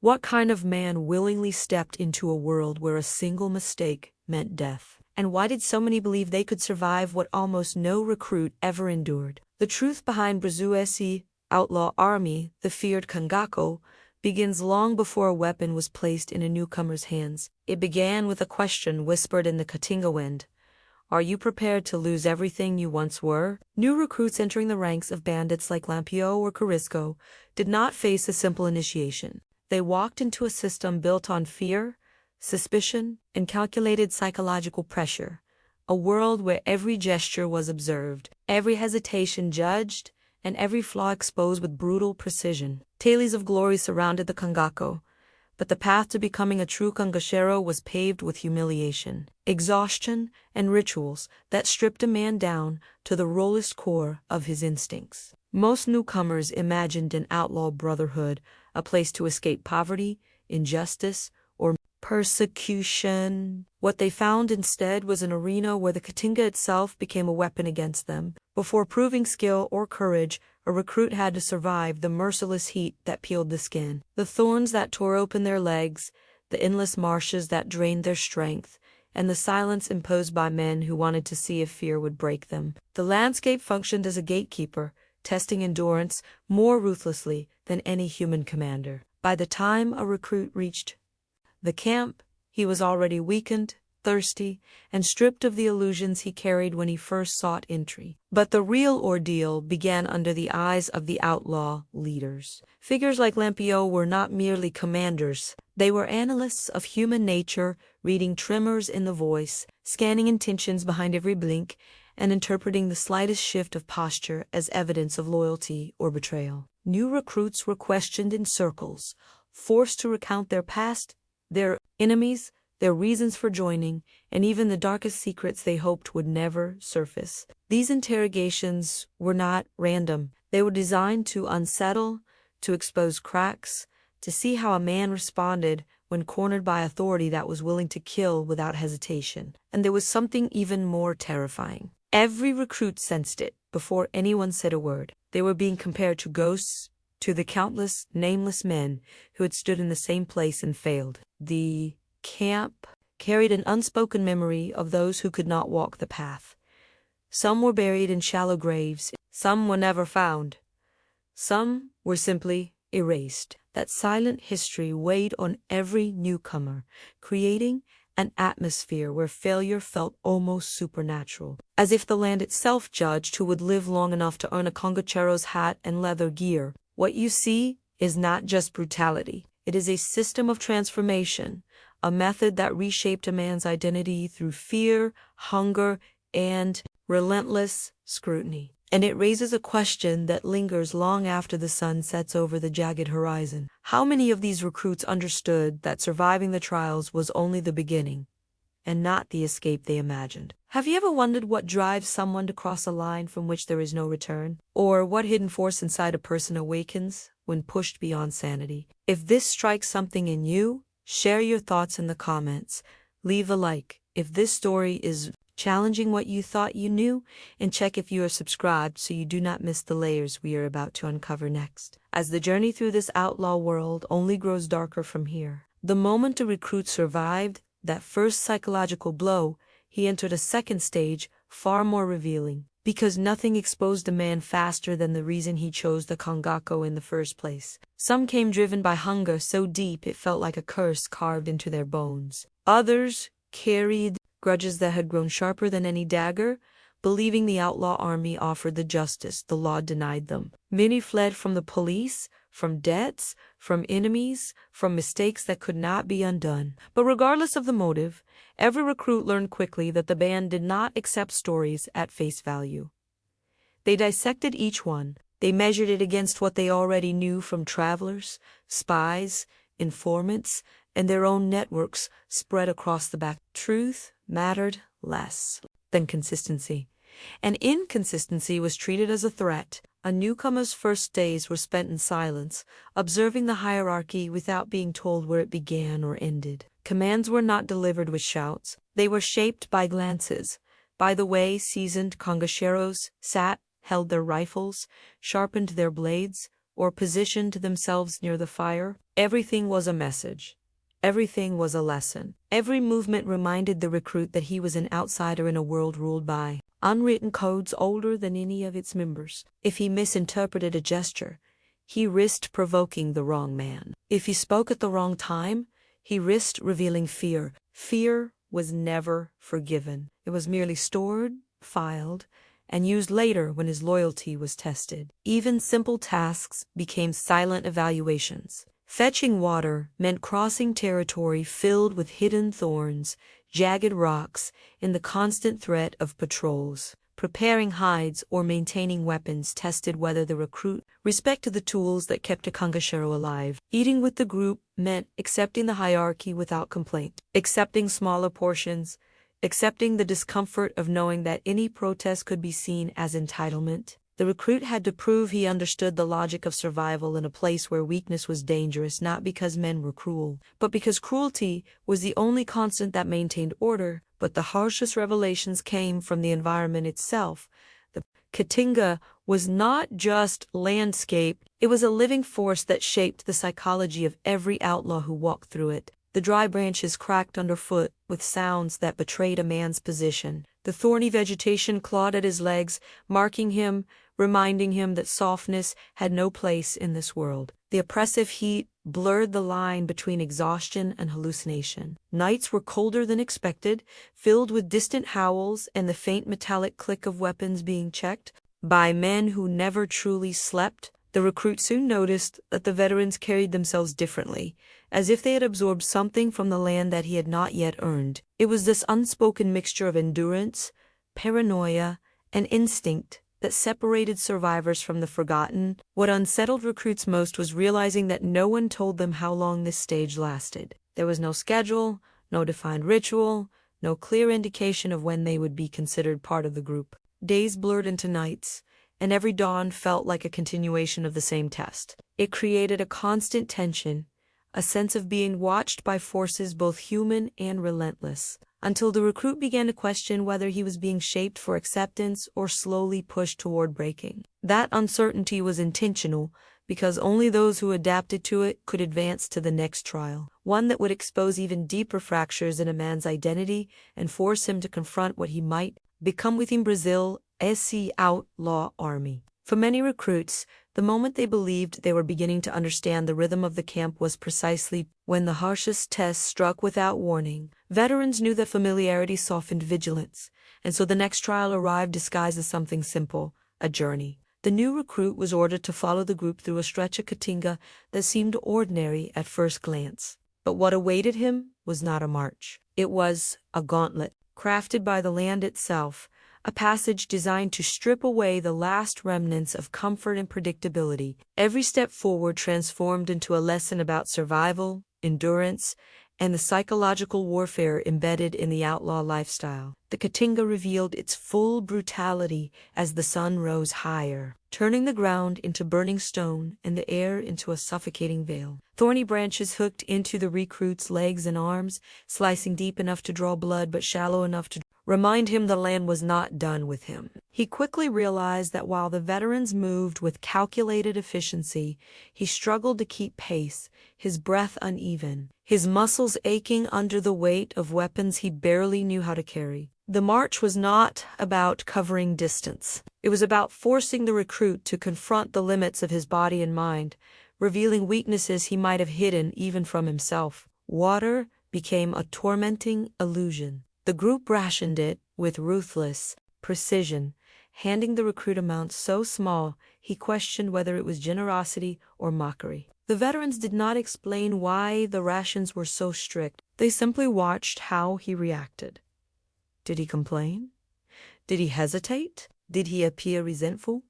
What kind of man willingly stepped into a world where a single mistake meant death? And why did so many believe they could survive what almost no recruit ever endured? The truth behind Brazuesi outlaw army, the feared Cangaceiros, begins long before a weapon was placed in a newcomer's hands. It began with a question whispered in the Caatinga wind. Are you prepared to lose everything you once were? New recruits entering the ranks of bandits like Lampião or Carisco did not face a simple initiation. They walked into a system built on fear, suspicion, and calculated psychological pressure, a world where every gesture was observed, every hesitation judged, and every flaw exposed with brutal precision. Tales of glory surrounded the Cangaceiros, but the path to becoming a true cangaceiro was paved with humiliation, exhaustion, and rituals that stripped a man down to the rawest core of his instincts. Most newcomers imagined an outlaw brotherhood, a place to escape poverty, injustice, or persecution. What they found instead was an arena where the Caatinga itself became a weapon against them. Before proving skill or courage, a recruit had to survive the merciless heat that peeled the skin, the thorns that tore open their legs, the endless marshes that drained their strength, and the silence imposed by men who wanted to see if fear would break them. The landscape functioned as a gatekeeper, testing endurance more ruthlessly than any human commander. By the time a recruit reached the camp, he was already weakened, thirsty, and stripped of the illusions he carried when he first sought entry. But the real ordeal began under the eyes of the outlaw leaders. Figures like Lampião were not merely commanders. They were analysts of human nature, reading tremors in the voice, scanning intentions behind every blink, and interpreting the slightest shift of posture as evidence of loyalty or betrayal. New recruits were questioned in circles, forced to recount their past, their enemies, their reasons for joining, and even the darkest secrets they hoped would never surface. These interrogations were not random. They were designed to unsettle, to expose cracks, to see how a man responded when cornered by authority that was willing to kill without hesitation. And there was something even more terrifying. Every recruit sensed it before anyone said a word. They were being compared to ghosts, to the countless, nameless men who had stood in the same place and failed. The camp carried an unspoken memory of those who could not walk the path. Some were buried in shallow graves, some were never found. Some were simply erased. That silent history weighed on every newcomer, creating an atmosphere where failure felt almost supernatural, as if the land itself judged who would live long enough to earn a cangaceiro's hat and leather gear. What you see is not just brutality. It is a system of transformation, a method that reshaped a man's identity through fear, hunger, and relentless scrutiny. And it raises a question that lingers long after the sun sets over the jagged horizon. How many of these recruits understood that surviving the trials was only the beginning, and not the escape they imagined? Have you ever wondered what drives someone to cross a line from which there is no return? Or what hidden force inside a person awakens when pushed beyond sanity? If this strikes something in you, share your thoughts in the comments. Leave a like if this story is challenging what you thought you knew, and check if you are subscribed so you do not miss the layers we are about to uncover next. As the journey through this outlaw world only grows darker from here. The moment a recruit survived that first psychological blow, he entered a second stage, far more revealing, because nothing exposed a man faster than the reason he chose the Cangaceiros in the first place. Some came driven by hunger so deep it felt like a curse carved into their bones. Others carried grudges that had grown sharper than any dagger, believing the outlaw army offered the justice the law denied them. Many fled from the police, from debts, from enemies, from mistakes that could not be undone. But regardless of the motive, every recruit learned quickly that the band did not accept stories at face value. They dissected each one. They measured it against what they already knew from travelers, spies, informants, and their own networks spread across the back. Truth mattered less than consistency, and inconsistency was treated as a threat. A newcomer's first days were spent in silence, observing the hierarchy without being told where it began or ended. Commands were not delivered with shouts. They were shaped by glances, by the way seasoned cangaceiros sat, held their rifles, sharpened their blades, or positioned themselves near the fire. Everything was a message. Everything was a lesson. Every movement reminded the recruit that he was an outsider in a world ruled by unwritten codes older than any of its members. If he misinterpreted a gesture, he risked provoking the wrong man. If he spoke at the wrong time, he risked revealing fear. Fear was never forgiven. It was merely stored, filed, and used later when his loyalty was tested. Even simple tasks became silent evaluations. Fetching water meant crossing territory filled with hidden thorns, jagged rocks, and the constant threat of patrols. Preparing hides or maintaining weapons tested whether the recruit respected the tools that kept a cangacero alive. Eating with the group meant accepting the hierarchy without complaint, accepting smaller portions, accepting the discomfort of knowing that any protest could be seen as entitlement. The recruit had to prove he understood the logic of survival in a place where weakness was dangerous, not because men were cruel, but because cruelty was the only constant that maintained order. But the harshest revelations came from the environment itself. The Caatinga was not just landscape, it was a living force that shaped the psychology of every outlaw who walked through it. The dry branches cracked underfoot with sounds that betrayed a man's position. The thorny vegetation clawed at his legs, marking him, reminding him that softness had no place in this world. The oppressive heat blurred the line between exhaustion and hallucination. Nights were colder than expected, filled with distant howls and the faint metallic click of weapons being checked by men who never truly slept. The recruit soon noticed that the veterans carried themselves differently, as if they had absorbed something from the land that he had not yet earned. It was this unspoken mixture of endurance, paranoia, and instinct that separated survivors from the forgotten. What unsettled recruits most was realizing that no one told them how long this stage lasted. There was no schedule, no defined ritual, no clear indication of when they would be considered part of the group. Days blurred into nights, and every dawn felt like a continuation of the same test. It created a constant tension, a sense of being watched by forces both human and relentless, until the recruit began to question whether he was being shaped for acceptance or slowly pushed toward breaking. That uncertainty was intentional, because only those who adapted to it could advance to the next trial, one that would expose even deeper fractures in a man's identity and force him to confront what he might become within Brazil's outlaw army. For many recruits, the moment they believed they were beginning to understand the rhythm of the camp was precisely when the harshest test struck without warning. Veterans knew that familiarity softened vigilance, and so the next trial arrived disguised as something simple, a journey. The new recruit was ordered to follow the group through a stretch of Caatinga that seemed ordinary at first glance. But what awaited him was not a march. It was a gauntlet, crafted by the land itself, a passage designed to strip away the last remnants of comfort and predictability. Every step forward transformed into a lesson about survival, endurance, and the psychological warfare embedded in the outlaw lifestyle. The Caatinga revealed its full brutality as the sun rose higher, turning the ground into burning stone and the air into a suffocating veil. Thorny branches hooked into the recruit's legs and arms, slicing deep enough to draw blood but shallow enough to remind him the land was not done with him. He quickly realized that while the veterans moved with calculated efficiency, he struggled to keep pace, his breath uneven, his muscles aching under the weight of weapons he barely knew how to carry. The march was not about covering distance. It was about forcing the recruit to confront the limits of his body and mind, revealing weaknesses he might have hidden even from himself. Water became a tormenting illusion. The group rationed it with ruthless precision, handing the recruit amounts so small he questioned whether it was generosity or mockery. The veterans did not explain why the rations were so strict. They simply watched how he reacted. Did he complain? Did he hesitate? Did he appear resentful?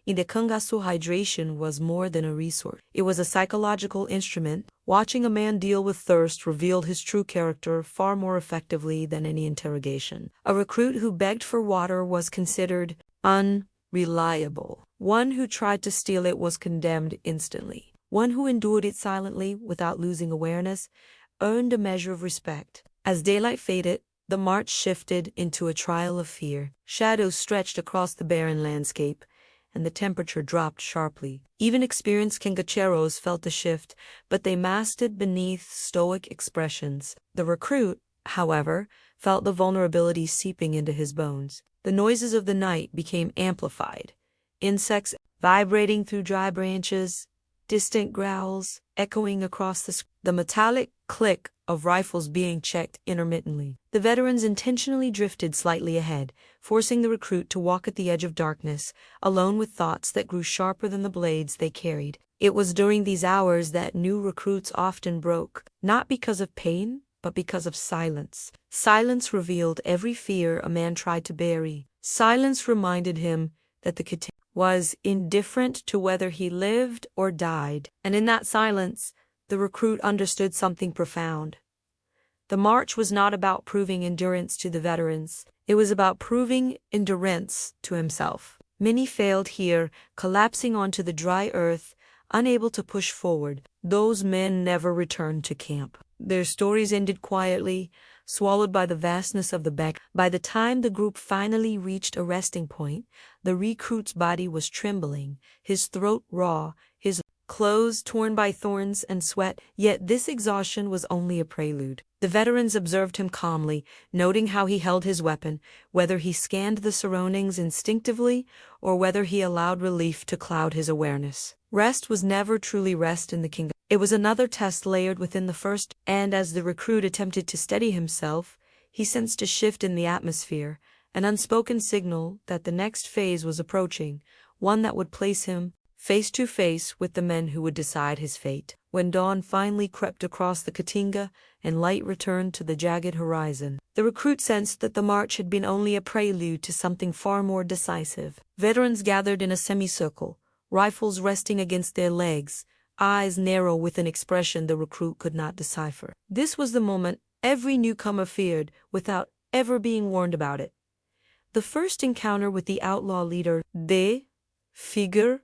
In the cangaço, hydration was more than a resource. It was a psychological instrument. Watching a man deal with thirst revealed his true character far more effectively than any interrogation. A recruit who begged for water was considered unreliable. One who tried to steal it was condemned instantly. One who endured it silently without losing awareness earned a measure of respect. As daylight faded, the march shifted into a trial of fear. Shadows stretched across the barren landscape, and the temperature dropped sharply. Even experienced cangaceiros felt the shift, but they masked it beneath stoic expressions. The recruit, however, felt the vulnerability seeping into his bones. The noises of the night became amplified. Insects vibrating through dry branches, distant growls echoing across the metallic click of rifles being checked intermittently. The veterans intentionally drifted slightly ahead, forcing the recruit to walk at the edge of darkness, alone with thoughts that grew sharper than the blades they carried. It was during these hours that new recruits often broke, not because of pain, but because of silence. Silence revealed every fear a man tried to bury. Silence reminded him that the Katan was indifferent to whether he lived or died. And in that silence, the recruit understood something profound. The march was not about proving endurance to the veterans. It was about proving endurance to himself. Many failed here, collapsing onto the dry earth, unable to push forward. Those men never returned to camp. Their stories ended quietly, swallowed by the vastness of the back. By the time the group finally reached a resting point, the recruit's body was trembling, his throat raw, his clothes torn by thorns and sweat. Yet this exhaustion was only a prelude. The veterans observed him calmly, noting how he held his weapon, whether he scanned the surroundings instinctively or whether he allowed relief to cloud his awareness. Rest was never truly rest in the kingdom. It was another test layered within the first, and as the recruit attempted to steady himself, he sensed a shift in the atmosphere, an unspoken signal that the next phase was approaching, one that would place him face to face with the men who would decide his fate. When dawn finally crept across the Caatinga and light returned to the jagged horizon, the recruit sensed that the march had been only a prelude to something far more decisive. Veterans gathered in a semicircle, rifles resting against their legs, eyes narrow with an expression the recruit could not decipher. This was the moment every newcomer feared without ever being warned about it. The first encounter with the outlaw leader, the figure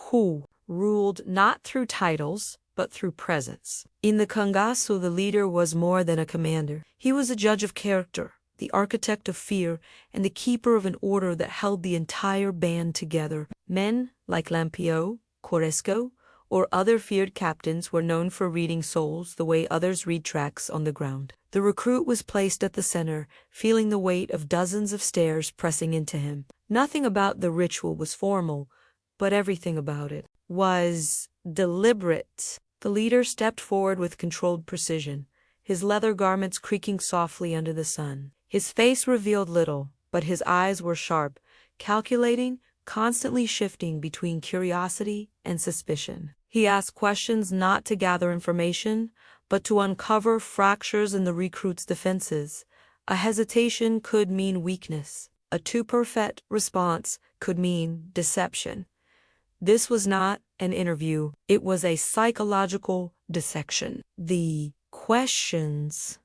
who ruled not through titles, but through presence. In the cangaço, the leader was more than a commander. He was a judge of character, the architect of fear, and the keeper of an order that held the entire band together. Men like Lampião, Coresco, or other feared captains were known for reading souls the way others read tracks on the ground. The recruit was placed at the center, feeling the weight of dozens of stares pressing into him. Nothing about the ritual was formal, but everything about it was deliberate. The leader stepped forward with controlled precision, his leather garments creaking softly under the sun. His face revealed little, but his eyes were sharp, calculating, constantly shifting between curiosity and suspicion. He asked questions not to gather information, but to uncover fractures in the recruit's defenses. A hesitation could mean weakness. A too perfect response could mean deception. This was not an interview. It was a psychological dissection. The questions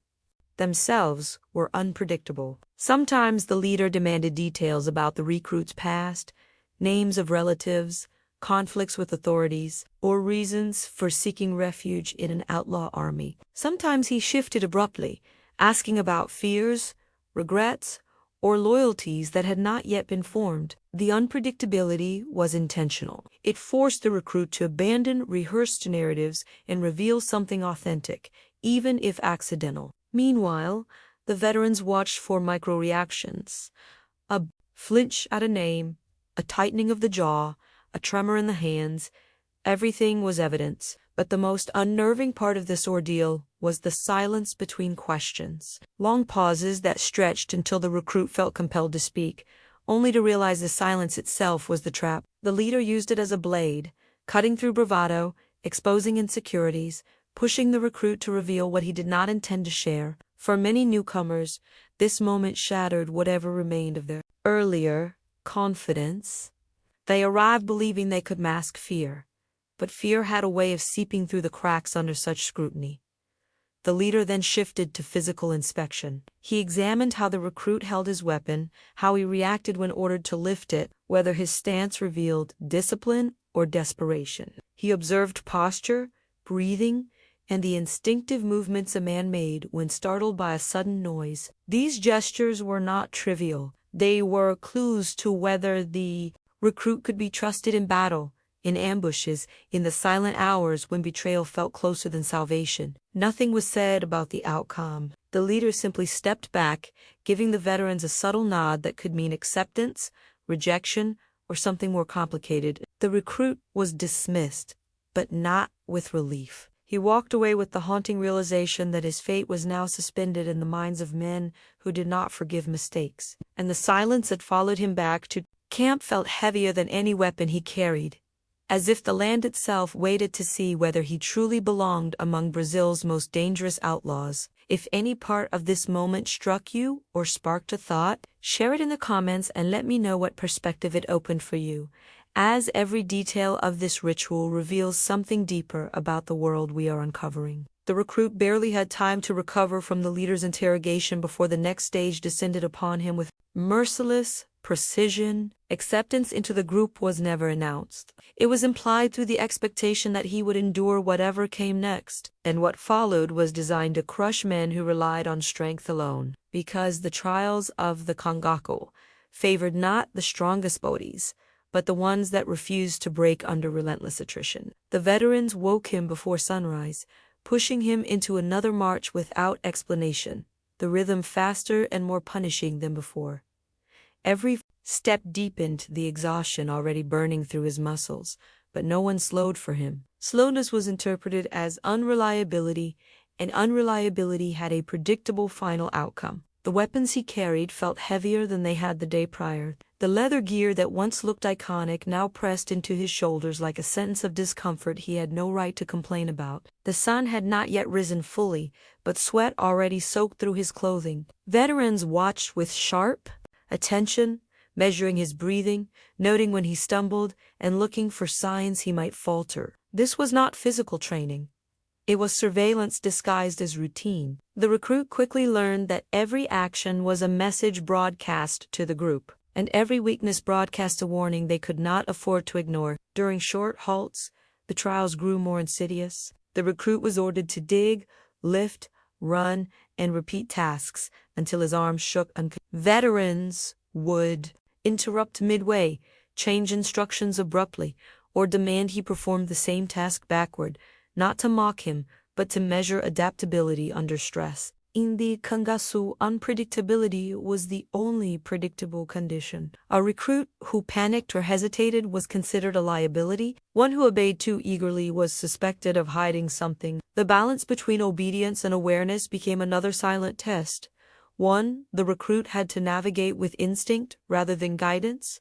themselves were unpredictable. Sometimes the leader demanded details about the recruit's past, names of relatives, conflicts with authorities, or reasons for seeking refuge in an outlaw army. Sometimes he shifted abruptly, asking about fears, regrets, or loyalties that had not yet been formed. The unpredictability was intentional. It forced the recruit to abandon rehearsed narratives and reveal something authentic, even if accidental. Meanwhile, the veterans watched for micro-reactions. A flinch at a name, a tightening of the jaw, a tremor in the hands. Everything was evidence, but the most unnerving part of this ordeal was the silence between questions. Long pauses that stretched until the recruit felt compelled to speak, only to realize the silence itself was the trap. The leader used it as a blade, cutting through bravado, exposing insecurities, pushing the recruit to reveal what he did not intend to share. For many newcomers, this moment shattered whatever remained of their earlier confidence. They arrived believing they could mask fear, but fear had a way of seeping through the cracks under such scrutiny. The leader then shifted to physical inspection. He examined how the recruit held his weapon, how he reacted when ordered to lift it, whether his stance revealed discipline or desperation. He observed posture, breathing, and the instinctive movements a man made when startled by a sudden noise. These gestures were not trivial. They were clues to whether the recruit could be trusted in battle, in ambushes, in the silent hours when betrayal felt closer than salvation. Nothing was said about the outcome. The leader simply stepped back, giving the veterans a subtle nod that could mean acceptance, rejection, or something more complicated. The recruit was dismissed, but not with relief. He walked away with the haunting realization that his fate was now suspended in the minds of men who did not forgive mistakes. And the silence that followed him back to camp felt heavier than any weapon he carried, as if the land itself waited to see whether he truly belonged among Brazil's most dangerous outlaws. If any part of this moment struck you or sparked a thought, share it in the comments and let me know what perspective it opened for you, as every detail of this ritual reveals something deeper about the world we are uncovering. The recruit barely had time to recover from the leader's interrogation before the next stage descended upon him with merciless precision. Acceptance into the group was never announced. It was implied through the expectation that he would endure whatever came next, and what followed was designed to crush men who relied on strength alone. Because the trials of the cangaceiros favored not the strongest bodies, but the ones that refused to break under relentless attrition. The veterans woke him before sunrise, pushing him into another march without explanation, the rhythm faster and more punishing than before. Every step deepened the exhaustion already burning through his muscles, but no one slowed for him. Slowness was interpreted as unreliability, and unreliability had a predictable final outcome. The weapons he carried felt heavier than they had the day prior. The leather gear that once looked iconic now pressed into his shoulders like a sentence of discomfort he had no right to complain about. The sun had not yet risen fully, but sweat already soaked through his clothing. Veterans watched with sharp attention, measuring his breathing, noting when he stumbled, and looking for signs he might falter. This was not physical training. It was surveillance disguised as routine. The recruit quickly learned that every action was a message broadcast to the group, and every weakness broadcast a warning they could not afford to ignore. During short halts, the trials grew more insidious. The recruit was ordered to dig, lift, run, and repeat tasks until his arms shook. Veterans would interrupt midway, change instructions abruptly, or demand he perform the same task backward, not to mock him, but to measure adaptability under stress. In the cangaceiros, unpredictability was the only predictable condition. A recruit who panicked or hesitated was considered a liability. One who obeyed too eagerly was suspected of hiding something. The balance between obedience and awareness became another silent test, one the recruit had to navigate with instinct rather than guidance.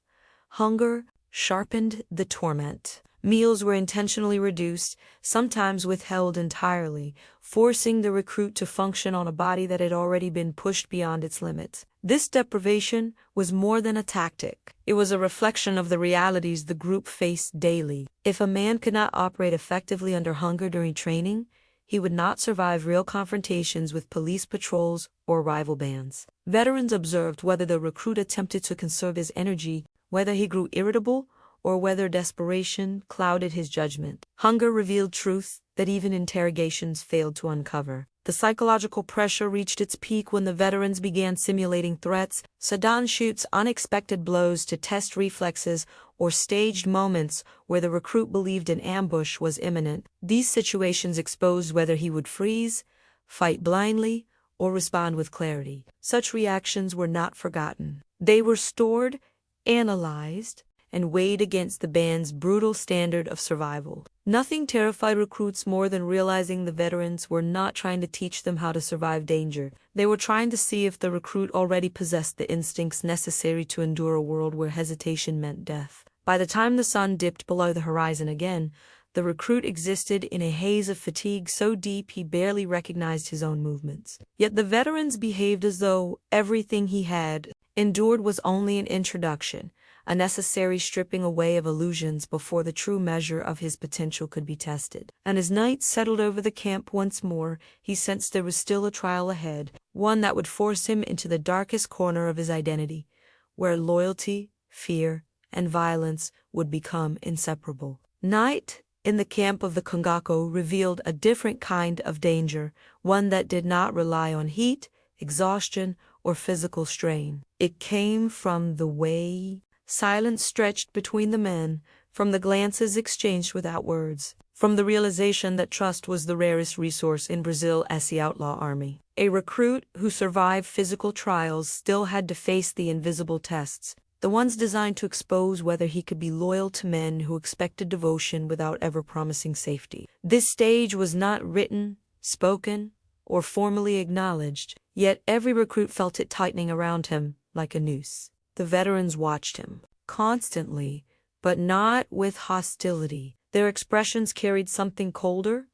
Hunger sharpened the torment. Meals were intentionally reduced, sometimes withheld entirely, forcing the recruit to function on a body that had already been pushed beyond its limits. This deprivation was more than a tactic. It was a reflection of the realities the group faced daily. If a man could not operate effectively under hunger during training, he would not survive real confrontations with police patrols or rival bands. Veterans observed whether the recruit attempted to conserve his energy, whether he grew irritable, or whether desperation clouded his judgment. Hunger revealed truths that even interrogations failed to uncover. The psychological pressure reached its peak when the veterans began simulating threats, sudden shoots, unexpected blows to test reflexes, or staged moments where the recruit believed an ambush was imminent. These situations exposed whether he would freeze, fight blindly, or respond with clarity. Such reactions were not forgotten. They were stored, analyzed, and weighed against the band's brutal standard of survival. Nothing terrified recruits more than realizing the veterans were not trying to teach them how to survive danger. They were trying to see if the recruit already possessed the instincts necessary to endure a world where hesitation meant death. By the time the sun dipped below the horizon again, the recruit existed in a haze of fatigue so deep he barely recognized his own movements. Yet the veterans behaved as though everything he had endured was only an introduction, a necessary stripping away of illusions before the true measure of his potential could be tested. And as night settled over the camp once more, he sensed there was still a trial ahead, one that would force him into the darkest corner of his identity, where loyalty, fear, and violence would become inseparable. Night in the camp of the cangaceiros revealed a different kind of danger, one that did not rely on heat, exhaustion, or physical strain. It came from the way Silence stretched between the men, from the glances exchanged without words, from the realization that trust was the rarest resource in Brazil as the outlaw army. A recruit who survived physical trials still had to face the invisible tests, the ones designed to expose whether he could be loyal to men who expected devotion without ever promising safety. This stage was not written, spoken, or formally acknowledged, yet every recruit felt it tightening around him like a noose. The veterans watched him, constantly, but not with hostility. Their expressions carried something colder,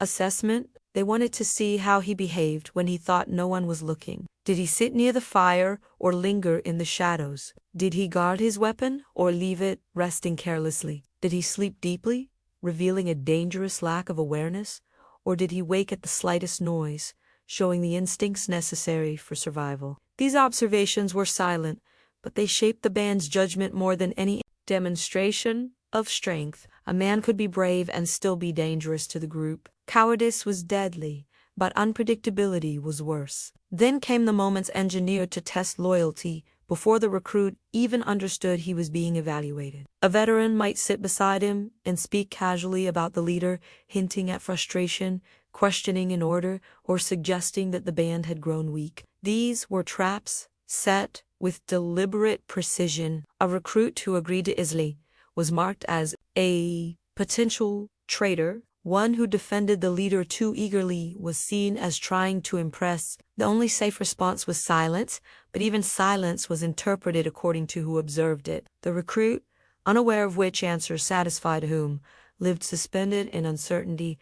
assessment. They wanted to see how he behaved when he thought no one was looking. Did he sit near the fire or linger in the shadows? Did he guard his weapon or leave it resting carelessly? Did he sleep deeply, revealing a dangerous lack of awareness? Or did he wake at the slightest noise, showing the instincts necessary for survival? These observations were silent, but they shaped the band's judgment more than any demonstration of strength. A man could be brave and still be dangerous to the group. Cowardice was deadly, but unpredictability was worse. Then came the moments engineered to test loyalty before the recruit even understood he was being evaluated. A veteran might sit beside him and speak casually about the leader, hinting at frustration, questioning an order, or suggesting that the band had grown weak. These were traps set with deliberate precision. A recruit who agreed to Isley was marked as a potential traitor. One who defended the leader too eagerly was seen as trying to impress. The only safe response was silence, but even silence was interpreted according to who observed it. The recruit, unaware of which answer satisfied whom, lived suspended in uncertainty.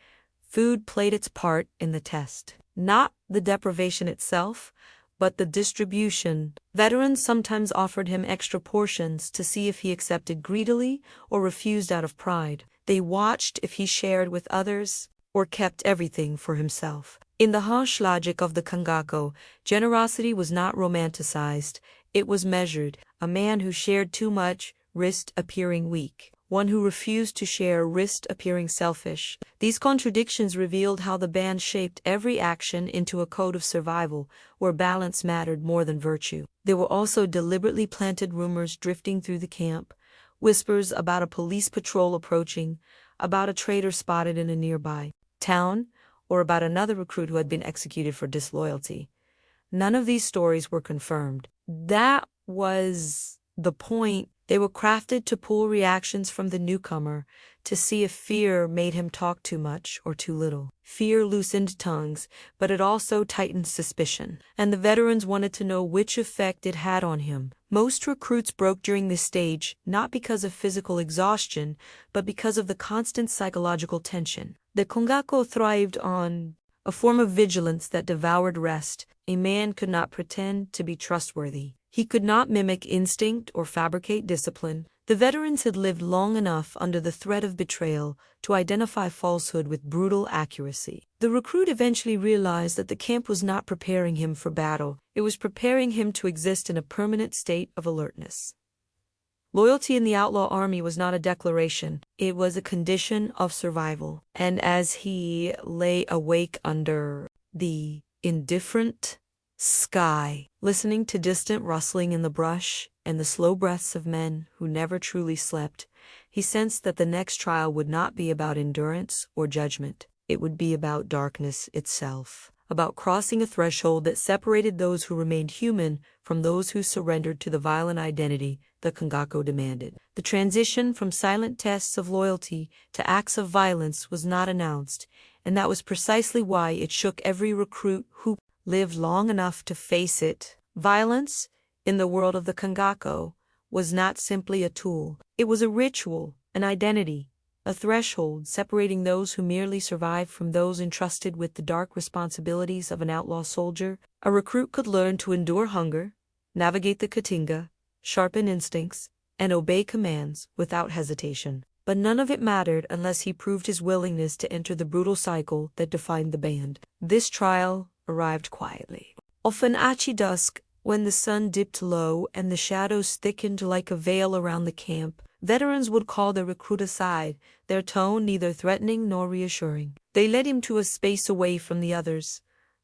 Food played its part in the test. Not the deprivation itself, but the distribution. Veterans sometimes offered him extra portions to see if he accepted greedily or refused out of pride. They watched if he shared with others or kept everything for himself. In the harsh logic of the cangaceiros, generosity was not romanticized, it was measured. A man who shared too much risked appearing weak. One who refused to share risked appearing selfish. These contradictions revealed how the band shaped every action into a code of survival, where balance mattered more than virtue. There were also deliberately planted rumors drifting through the camp, whispers about a police patrol approaching, about a traitor spotted in a nearby town, or about another recruit who had been executed for disloyalty. None of these stories were confirmed. That was the point. They were crafted to pull reactions from the newcomer, to see if fear made him talk too much or too little. Fear loosened tongues, but it also tightened suspicion, and the veterans wanted to know which effect it had on him. Most recruits broke during this stage, not because of physical exhaustion, but because of the constant psychological tension. The cangaceiros thrived on a form of vigilance that devoured rest. A man could not pretend to be trustworthy. He could not mimic instinct or fabricate discipline. The veterans had lived long enough under the threat of betrayal to identify falsehood with brutal accuracy. The recruit eventually realized that the camp was not preparing him for battle. It was preparing him to exist in a permanent state of alertness. Loyalty in the outlaw army was not a declaration. It was a condition of survival. And as he lay awake under the indifferent sky, listening to distant rustling in the brush and the slow breaths of men who never truly slept, he sensed that the next trial would not be about endurance or judgment. It would be about darkness itself, about crossing a threshold that separated those who remained human from those who surrendered to the violent identity the cangaceiros demanded. The transition from silent tests of loyalty to acts of violence was not announced, and that was precisely why it shook every recruit who lived long enough to face it. Violence, in the world of the cangaceiros, was not simply a tool. It was a ritual, an identity, a threshold separating those who merely survived from those entrusted with the dark responsibilities of an outlaw soldier. A recruit could learn to endure hunger, navigate the caatinga, sharpen instincts, and obey commands without hesitation. But none of it mattered unless he proved his willingness to enter the brutal cycle that defined the band. This trial arrived quietly. Often at dusk, when the sun dipped low and the shadows thickened like a veil around the camp, veterans would call the recruit aside, their tone neither threatening nor reassuring. They led him to a space away from the others,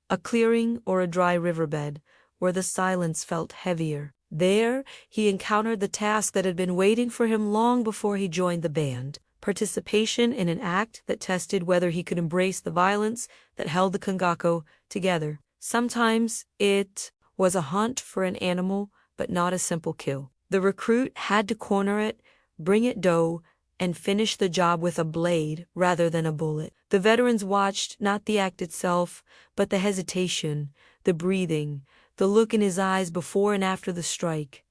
a clearing or a dry riverbed, where the silence felt heavier. There, he encountered the task that had been waiting for him long before he joined the band: participation in an act that tested whether he could embrace the violence that held the cangaceiros together. Sometimes it was a hunt for an animal, but not a simple kill. The recruit had to corner it, bring it dough, and finish the job with a blade rather than a bullet. The veterans watched not the act itself, but the hesitation, the breathing, the look in his eyes before and after the strike.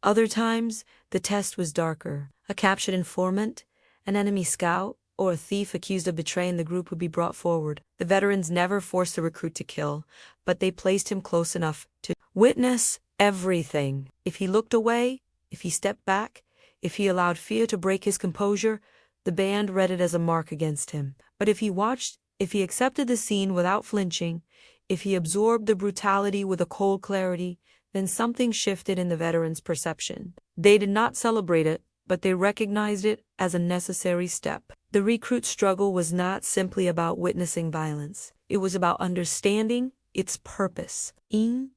Other times, the test was darker. A captured informant, an enemy scout, or a thief accused of betraying the group would be brought forward. The veterans never forced the recruit to kill, but they placed him close enough to witness everything. If he looked away, if he stepped back, if he allowed fear to break his composure, the band read it as a mark against him. But if he watched, if he accepted the scene without flinching, if he absorbed the brutality with a cold clarity, then something shifted in the veterans' perception. They did not celebrate it, but they recognized it as a necessary step. The recruit's struggle was not simply about witnessing violence. It was about understanding its purpose. In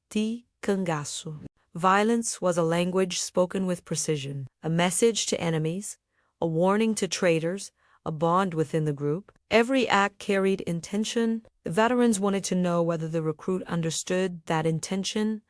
ti cangaço. Violence was a language spoken with precision, a message to enemies, a warning to traitors, a bond within the group. Every act carried intention. The veterans wanted to know whether the recruit understood that intention,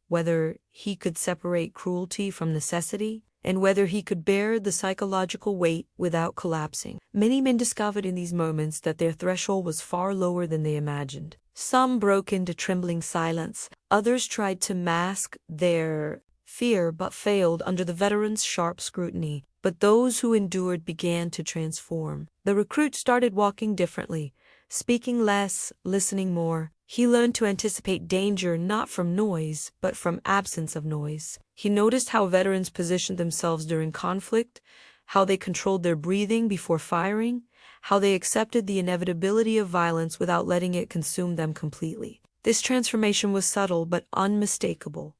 whether he could separate cruelty from necessity, and whether he could bear the psychological weight without collapsing. Many men discovered in these moments that their threshold was far lower than they imagined. Some broke into trembling silence. Others tried to mask their fear but failed under the veterans' sharp scrutiny. But those who endured began to transform. The recruit started walking differently, speaking less, listening more. He learned to anticipate danger not from noise, but from absence of noise. He noticed how veterans positioned themselves during conflict, how they controlled their breathing before firing, how they accepted the inevitability of violence without letting it consume them completely. This transformation was subtle but unmistakable.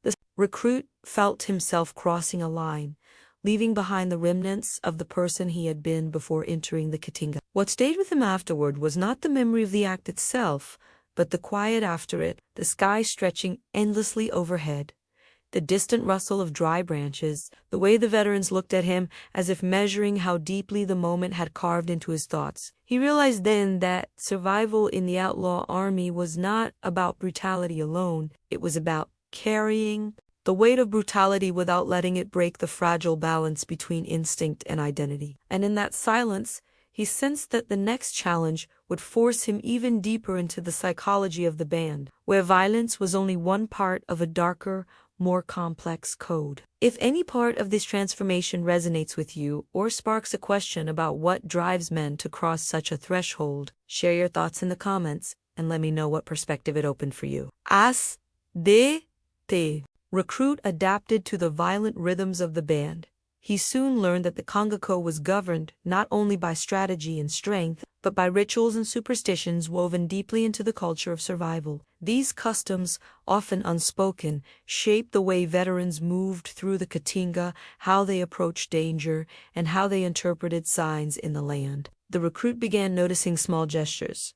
The recruit felt himself crossing a line, leaving behind the remnants of the person he had been before entering the Caatinga. What stayed with him afterward was not the memory of the act itself, but the quiet after it, the sky stretching endlessly overhead, the distant rustle of dry branches, the way the veterans looked at him as if measuring how deeply the moment had carved into his thoughts. He realized then that survival in the outlaw army was not about brutality alone. It was about carrying the weight of brutality without letting it break the fragile balance between instinct and identity. And in that silence, he sensed that the next challenge would force him even deeper into the psychology of the band, where violence was only one part of a darker, more complex code. If any part of this transformation resonates with you or sparks a question about what drives men to cross such a threshold, share your thoughts in the comments and let me know what perspective it opened for you. As de te. Recruit adapted to the violent rhythms of the band. He soon learned that the cangaceiros was governed not only by strategy and strength, but by rituals and superstitions woven deeply into the culture of survival. These customs, often unspoken, shaped the way veterans moved through the Caatinga, how they approached danger, and how they interpreted signs in the land. The recruit began noticing small gestures.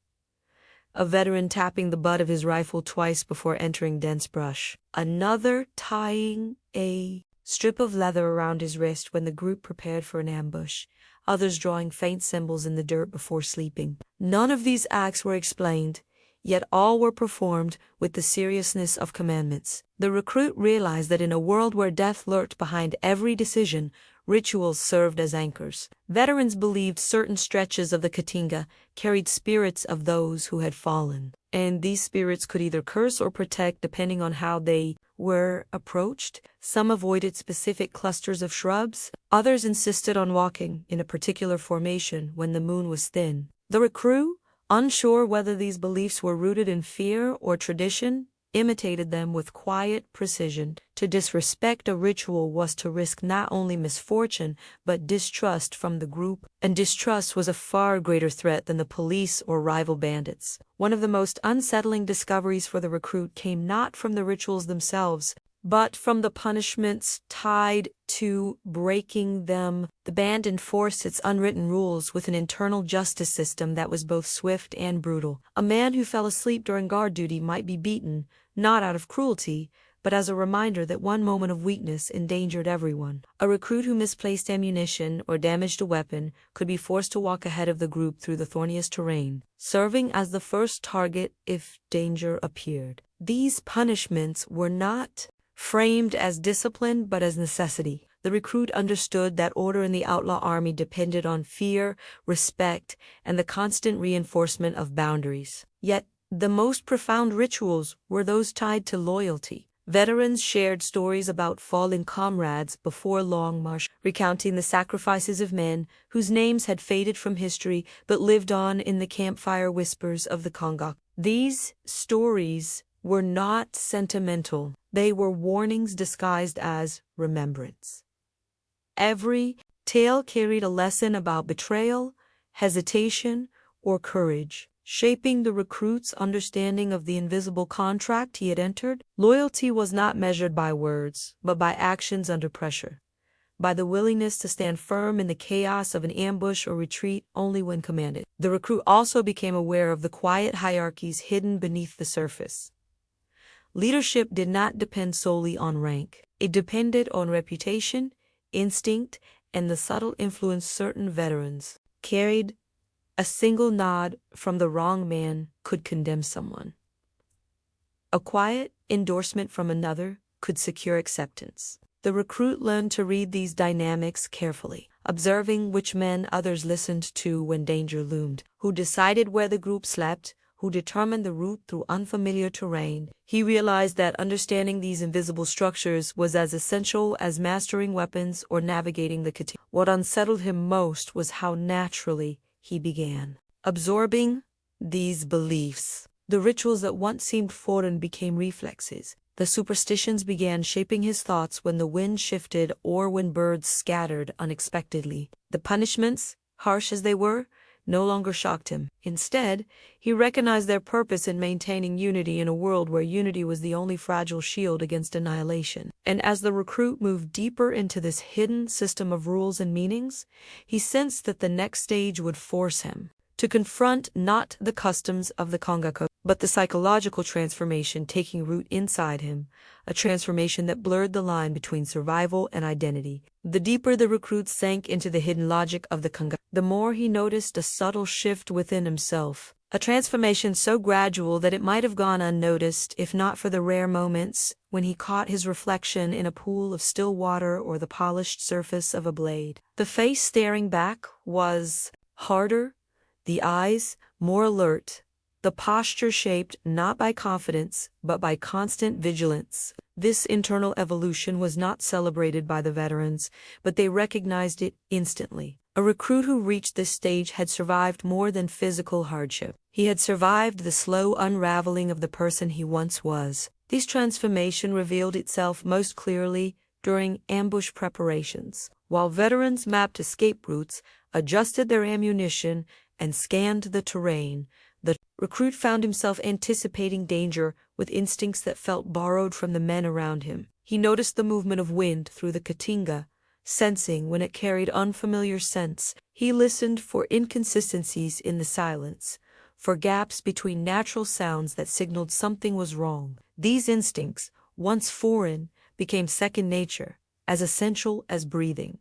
A veteran tapping the butt of his rifle twice before entering dense brush. Another tying a strip of leather around his wrist when the group prepared for an ambush. Others drawing faint symbols in the dirt before sleeping. None of these acts were explained, yet all were performed with the seriousness of commandments. The recruit realized that in a world where death lurked behind every decision, rituals served as anchors. Veterans believed certain stretches of the Caatinga carried spirits of those who had fallen, and these spirits could either curse or protect depending on how they were approached. Some avoided specific clusters of shrubs. Others insisted on walking in a particular formation when the moon was thin. The recruit, unsure whether these beliefs were rooted in fear or tradition, imitated them with quiet precision. To disrespect a ritual was to risk not only misfortune, but distrust from the group, and distrust was a far greater threat than the police or rival bandits. One of the most unsettling discoveries for the recruit came not from the rituals themselves, but from the punishments tied to breaking them. The band enforced its unwritten rules with an internal justice system that was both swift and brutal. A man who fell asleep during guard duty might be beaten, not out of cruelty, but as a reminder that one moment of weakness endangered everyone. A recruit who misplaced ammunition or damaged a weapon could be forced to walk ahead of the group through the thorniest terrain, serving as the first target if danger appeared. These punishments were not framed as discipline but as necessity. The recruit understood that order in the outlaw army depended on fear, respect, and the constant reinforcement of boundaries. Yet, the most profound rituals were those tied to loyalty. Veterans shared stories about fallen comrades before long march, recounting the sacrifices of men whose names had faded from history but lived on in the campfire whispers of the Congo. These stories were not sentimental. They were warnings disguised as remembrance. Every tale carried a lesson about betrayal, hesitation, or courage, shaping the recruit's understanding of the invisible contract he had entered. Loyalty was not measured by words, but by actions under pressure, by the willingness to stand firm in the chaos of an ambush or retreat only when commanded. The recruit also became aware of the quiet hierarchies hidden beneath the surface. Leadership did not depend solely on rank. It depended on reputation, instinct, and the subtle influence certain veterans carried. A single nod from the wrong man could condemn someone. A quiet endorsement from another could secure acceptance. The recruit learned to read these dynamics carefully, observing which men others listened to when danger loomed, who decided where the group slept, who determined the route through unfamiliar terrain. He realized that understanding these invisible structures was as essential as mastering weapons or navigating the city. What unsettled him most was how naturally he began absorbing these beliefs. The rituals that once seemed foreign became reflexes. The superstitions began shaping his thoughts when the wind shifted or when birds scattered unexpectedly. The punishments, harsh as they were, no longer shocked him. Instead, he recognized their purpose in maintaining unity in a world where unity was the only fragile shield against annihilation. And as the recruit moved deeper into this hidden system of rules and meanings, he sensed that the next stage would force him to confront not the customs of the Congo, but the psychological transformation taking root inside him, a transformation that blurred the line between survival and identity. The deeper the recruit sank into the hidden logic of the Congo, the more he noticed a subtle shift within himself, a transformation so gradual that it might have gone unnoticed if not for the rare moments when he caught his reflection in a pool of still water or the polished surface of a blade. The face staring back was harder, the eyes more alert, the posture shaped not by confidence but by constant vigilance. This internal evolution was not celebrated by the veterans, but they recognized it instantly. A recruit who reached this stage had survived more than physical hardship. He had survived the slow unraveling of the person he once was. This transformation revealed itself most clearly during ambush preparations. While veterans mapped escape routes, adjusted their ammunition, and scanned the terrain, the recruit found himself anticipating danger with instincts that felt borrowed from the men around him. He noticed the movement of wind through the caatinga, sensing when it carried unfamiliar scents. He listened for inconsistencies in the silence, for gaps between natural sounds that signaled something was wrong. These instincts, once foreign, became second nature, as essential as breathing.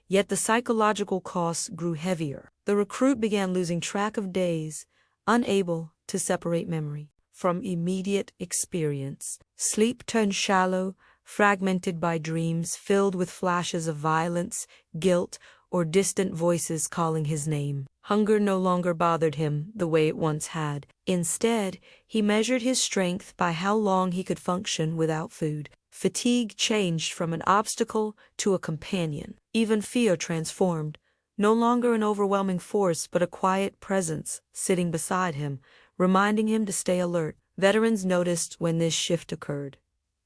Yet the psychological costs grew heavier. The recruit began losing track of days, unable to separate memory from immediate experience. Sleep turned shallow, fragmented by dreams filled with flashes of violence, guilt, or distant voices calling his name. Hunger no longer bothered him the way it once had. Instead, he measured his strength by how long he could function without food. Fatigue changed from an obstacle to a companion. Even fear transformed, no longer an overwhelming force but a quiet presence sitting beside him, reminding him to stay alert. Veterans noticed when this shift occurred.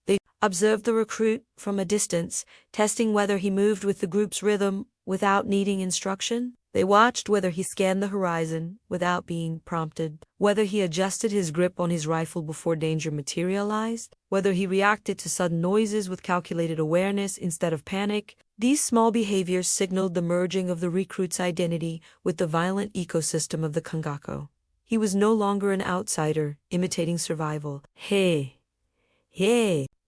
They observed the recruit from a distance, testing whether he moved with the group's rhythm without needing instruction. They watched whether he scanned the horizon without being prompted, whether he adjusted his grip on his rifle before danger materialized, whether he reacted to sudden noises with calculated awareness instead of panic. These small behaviors signaled the merging of the recruit's identity with the violent ecosystem of the Congo. He was no longer an outsider imitating survival. Hey,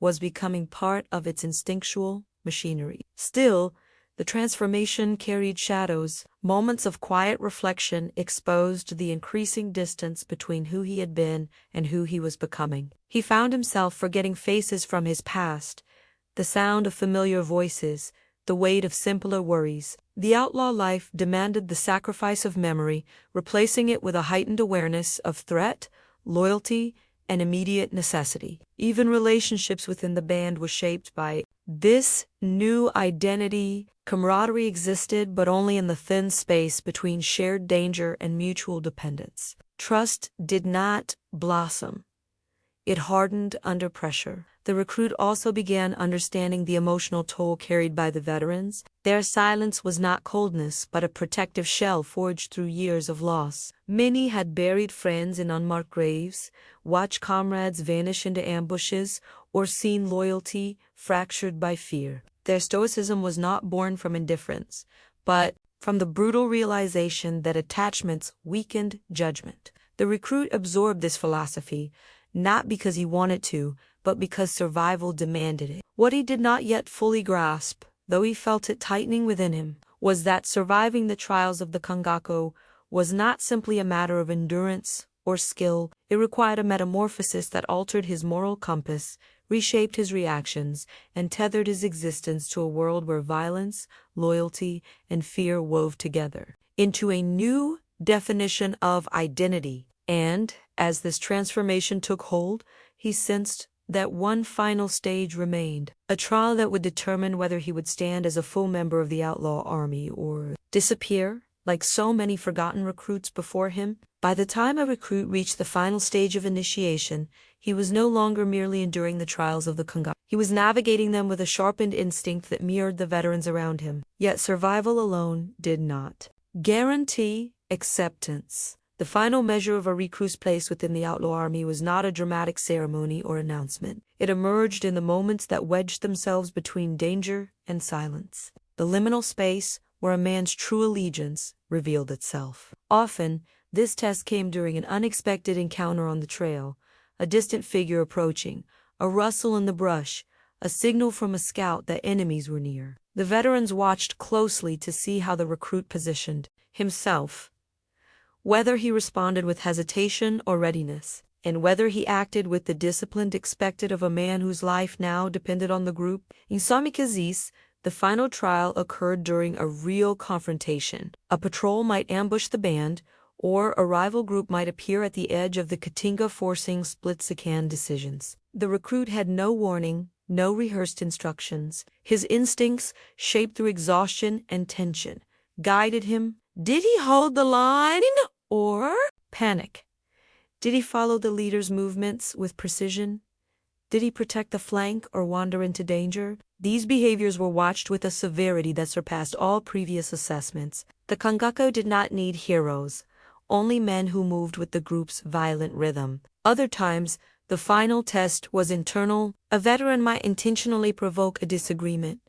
was becoming part of its instinctual machinery. Still, the transformation carried shadows. Moments of quiet reflection exposed the increasing distance between who he had been and who he was becoming. He found himself forgetting faces from his past, the sound of familiar voices, the weight of simpler worries. The outlaw life demanded the sacrifice of memory, replacing it with a heightened awareness of threat, loyalty, and immediate necessity. Even relationships within the band were shaped by this new identity. Camaraderie existed, but only in the thin space between shared danger and mutual dependence. Trust did not blossom. It hardened under pressure. The recruit also began understanding the emotional toll carried by the veterans. Their silence was not coldness, but a protective shell forged through years of loss. Many had buried friends in unmarked graves, watched comrades vanish into ambushes, or seen loyalty fractured by fear. Their stoicism was not born from indifference, but from the brutal realization that attachments weakened judgment. The recruit absorbed this philosophy, not because he wanted to, but because survival demanded it. What he did not yet fully grasp, though he felt it tightening within him, was that surviving the trials of the Cangaceiros was not simply a matter of endurance or skill. It required a metamorphosis that altered his moral compass, reshaped his reactions, and tethered his existence to a world where violence, loyalty, and fear wove together into a new definition of identity. And, as this transformation took hold, he sensed that one final stage remained, a trial that would determine whether he would stand as a full member of the outlaw army or disappear, like so many forgotten recruits before him. By the time a recruit reached the final stage of initiation, he was no longer merely enduring the trials of the Cangaceiros. He was navigating them with a sharpened instinct that mirrored the veterans around him. Yet survival alone did not guarantee acceptance. The final measure of a recruit's place within the outlaw army was not a dramatic ceremony or announcement. It emerged in the moments that wedged themselves between danger and silence, the liminal space where a man's true allegiance revealed itself. Often, this test came during an unexpected encounter on the trail, a distant figure approaching, a rustle in the brush, a signal from a scout that enemies were near. The veterans watched closely to see how the recruit positioned himself, whether he responded with hesitation or readiness, and whether he acted with the discipline expected of a man whose life now depended on the group. In cangaceiros, the final trial occurred during a real confrontation. A patrol might ambush the band, or a rival group might appear at the edge of the Caatinga, forcing split-second decisions. The recruit had no warning, no rehearsed instructions. His instincts, shaped through exhaustion and tension, guided him. Did he hold the line or panic? Did he follow the leader's movements with precision? Did he protect the flank or wander into danger? These behaviors were watched with a severity that surpassed all previous assessments. The Cangaceiros did not need heroes, only men who moved with the group's violent rhythm. Other times, the final test was internal. A veteran might intentionally provoke a disagreement,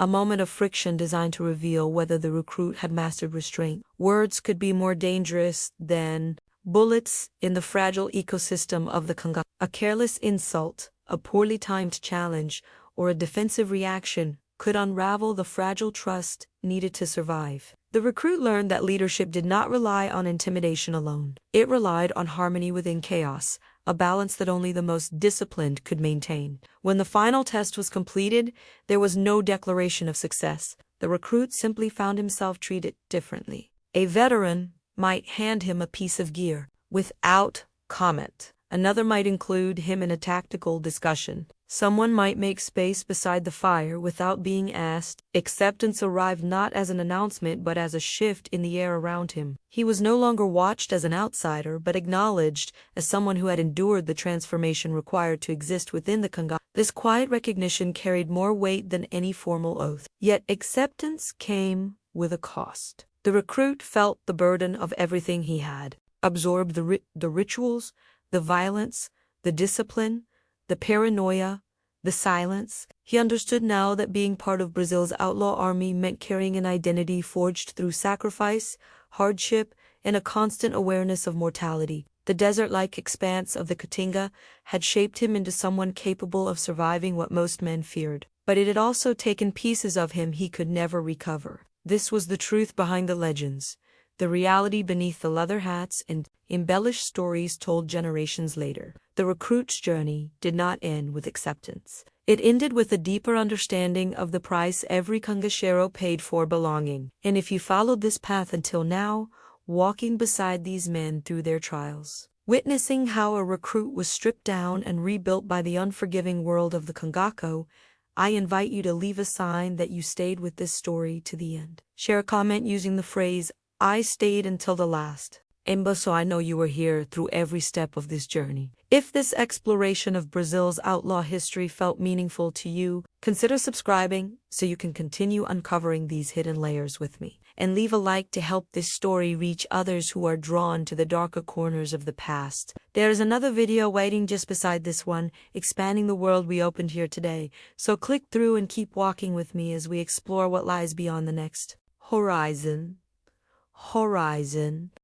a moment of friction designed to reveal whether the recruit had mastered restraint. Words could be more dangerous than bullets in the fragile ecosystem of the Cangaceiros. A careless insult, a poorly timed challenge, or a defensive reaction could unravel the fragile trust needed to survive. The recruit learned that leadership did not rely on intimidation alone. It relied on harmony within chaos, a balance that only the most disciplined could maintain. When the final test was completed, there was no declaration of success. The recruit simply found himself treated differently. A veteran might hand him a piece of gear without comment. Another might include him in a tactical discussion. Someone might make space beside the fire without being asked. Acceptance arrived not as an announcement but as a shift in the air around him. He was no longer watched as an outsider but acknowledged as someone who had endured the transformation required to exist within the Cangaceiros. This quiet recognition carried more weight than any formal oath. Yet acceptance came with a cost. The recruit felt the burden of everything he had absorbed: the rituals, the violence, the discipline, the paranoia, the silence. He understood now that being part of Brazil's outlaw army meant carrying an identity forged through sacrifice, hardship, and a constant awareness of mortality. The desert-like expanse of the Caatinga had shaped him into someone capable of surviving what most men feared, but it had also taken pieces of him he could never recover. This was the truth behind the legends, the reality beneath the leather hats and embellished stories told generations later. The recruit's journey did not end with acceptance. It ended with a deeper understanding of the price every cangacero paid for belonging. And if you followed this path until now, walking beside these men through their trials, witnessing how a recruit was stripped down and rebuilt by the unforgiving world of the Cangacero, I invite you to leave a sign that you stayed with this story to the end. Share a comment using the phrase, "I stayed until the last," so I know you were here through every step of this journey. If this exploration of Brazil's outlaw history felt meaningful to you, consider subscribing so you can continue uncovering these hidden layers with me. And leave a like to help this story reach others who are drawn to the darker corners of the past. There is another video waiting just beside this one, expanding the world we opened here today, so click through and keep walking with me as we explore what lies beyond the next horizon.